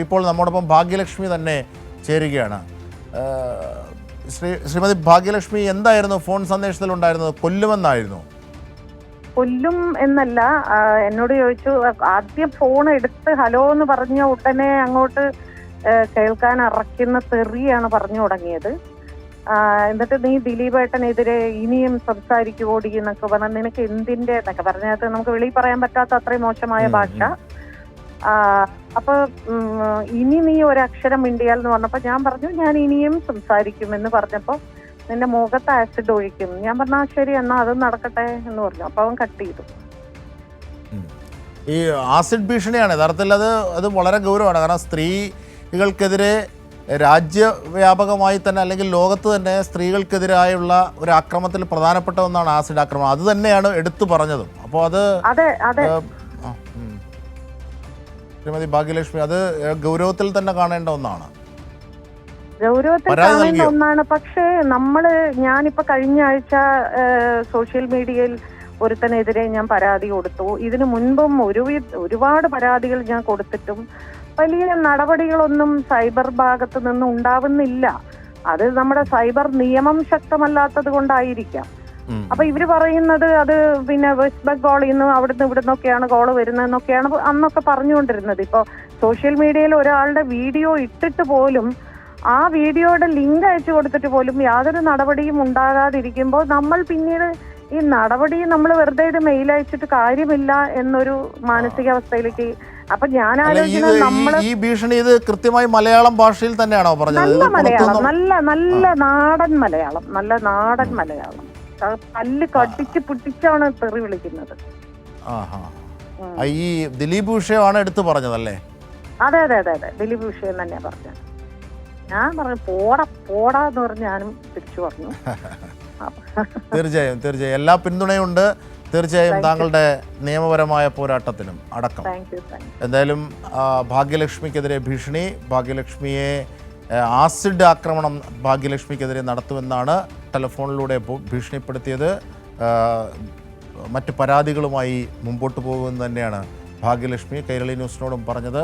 ഇപ്പോൾ നമ്മോടൊപ്പം ഭാഗ്യലക്ഷ്മി തന്നെ ചേരുകയാണ്. ശ്രീമതി ഭാഗ്യലക്ഷ്മി, എന്തായിരുന്നു ഫോൺ സന്ദേശത്തിൽ ഉണ്ടായിരുന്നത്? കൊല്ലുമെന്നായിരുന്നു? കൊല്ലും എന്നല്ല, എന്നോട് ചോദിച്ചു. ആദ്യം ഫോൺ എടുത്ത് ഹലോ എന്ന് പറഞ്ഞ ഉടനെ അങ്ങോട്ട് കേൾക്കാൻ അറയ്ക്കുന്ന തെറിയാണ് പറഞ്ഞു തുടങ്ങിയത്. എന്നിട്ട് നീ ദിലീപേട്ടനെതിരെ ഇനിയും സംസാരിക്കുവോടി എന്നൊക്കെ പറഞ്ഞാൽ നിനക്ക് എന്തിന്റെ എന്നൊക്കെ പറഞ്ഞത് നമുക്ക് വെളിയിൽ പറയാൻ പറ്റാത്ത അത്രയും മോശമായ ഭാഷ. അപ്പൊ ഇനി നീ ഒരക്ഷരം മിണ്ടിയാൽ എന്ന് പറഞ്ഞപ്പോ ഞാൻ പറഞ്ഞു ഞാൻ ഇനിയും സംസാരിക്കുമെന്ന് പറഞ്ഞപ്പോ നിന്റെ മുഖത്ത് ആസിഡ് ഒഴിക്കും. ഞാൻ പറഞ്ഞാ ശരി എന്നാ അത് നടക്കട്ടെ എന്ന് പറഞ്ഞു. അപ്പൊ അവൻ കട്ട് ചെയ്തു. ഈ ആസിഡ് ഭീഷണിയാണ് യഥാർത്ഥത്തിൽ അത് വളരെ ഗൗരവമാണ്. കാരണം സ്ത്രീകൾക്കെതിരെ രാജ്യവ്യാപകമായി തന്നെ അല്ലെങ്കിൽ ലോകത്ത് തന്നെ സ്ത്രീകൾക്കെതിരായുള്ള ഒരു ആക്രമണത്തിൽ പ്രധാനപ്പെട്ട ഒന്നാണ് ആസിഡ് ആക്രമണം. അത് തന്നെയാണ് എടുത്തു പറഞ്ഞതും. അപ്പോൾ അത് ശ്രീമതി ഭാഗ്യലക്ഷ്മി, അത് ഗൗരവത്തിൽ തന്നെ കാണേണ്ട ഒന്നാണ്. ഗൗരവത്തിൽ കാണേണ്ട ഒന്നാണ്. പക്ഷേ ഞാനിപ്പോ കഴിഞ്ഞ ആഴ്ച സോഷ്യൽ മീഡിയയിൽ ഒരുത്തനെതിരെ ഞാൻ പരാതി കൊടുത്തു. ഇതിനു മുൻപും ഒരുപാട് പരാതികൾ ഞാൻ കൊടുത്തിട്ടും വലിയ നടപടികളൊന്നും സൈബർ ഭാഗത്ത് നിന്നും ഉണ്ടാവുന്നില്ല. അത് നമ്മുടെ സൈബർ നിയമം ശക്തമല്ലാത്തത് കൊണ്ടായിരിക്കാം. അപ്പൊ ഇവര് പറയുന്നത് അത് പിന്നെ വെസ്റ്റ് ബംഗാളിൽ നിന്ന് അവിടുന്ന് ഇവിടുന്നൊക്കെയാണ് കോള് വരുന്നതെന്നൊക്കെയാണ് അന്നൊക്കെ പറഞ്ഞുകൊണ്ടിരുന്നത്. ഇപ്പൊ സോഷ്യൽ മീഡിയയിൽ ഒരാളുടെ വീഡിയോ ഇട്ടിട്ട് പോലും ആ വീഡിയോയുടെ ലിങ്ക് അയച്ചു കൊടുത്തിട്ട് പോലും യാതൊരു നടപടിയും ഉണ്ടാകാതിരിക്കുമ്പോൾ നമ്മൾ പിന്നീട് ഈ നടപടി നമ്മൾ വെറുതെ ഒരു മെയിൽ അയച്ചിട്ട് കാര്യമില്ല എന്നൊരു മാനസികാവസ്ഥയിലേക്ക്. അപ്പൊ ഞാൻ ആലോചിക്കുന്നത് നമ്മള് ഈ ഭീഷണി ഇത് കൃത്യമായി മലയാളം ഭാഷയിൽ തന്നെയാണോ പറഞ്ഞത്? നല്ല മലയാളം, നല്ല നാടൻ മലയാളം, നല്ല നാടൻ മലയാളം. പല്ല് കടിച്ച് പിടിച്ചാണ് തെറി വിളിക്കുന്നത്. ഈ ദിലീപ് വിഷയമാണ് എടുത്തു പറഞ്ഞതല്ലേ? അതെ അതെ അതെ അതെ, ദിലീപ് വിഷയം തന്നെയാ പറഞ്ഞത്. ഞാൻ പറഞ്ഞു പോടാന്ന് പറഞ്ഞ് ഞാനും തിരിച്ചു പറഞ്ഞു. തീർച്ചയായും എല്ലാ പിന്തുണയുണ്ട്. തീർച്ചയായും താങ്കളുടെ നിയമപരമായ പോരാട്ടത്തിനും അടക്കം. എന്തായാലും ഭാഗ്യലക്ഷ്മിക്കെതിരെ ഭീഷണി, ഭാഗ്യലക്ഷ്മിയെ ആസിഡ് ആക്രമണം ഭാഗ്യലക്ഷ്മിക്കെതിരെ നടത്തുമെന്നാണ് ടെലിഫോണിലൂടെ ഭീഷണിപ്പെടുത്തിയത്. മറ്റ് പരാതികളുമായി മുമ്പോട്ട് പോകുമെന്ന് തന്നെയാണ് ഭാഗ്യലക്ഷ്മി കൈരളി ന്യൂസിനോടും പറഞ്ഞത്.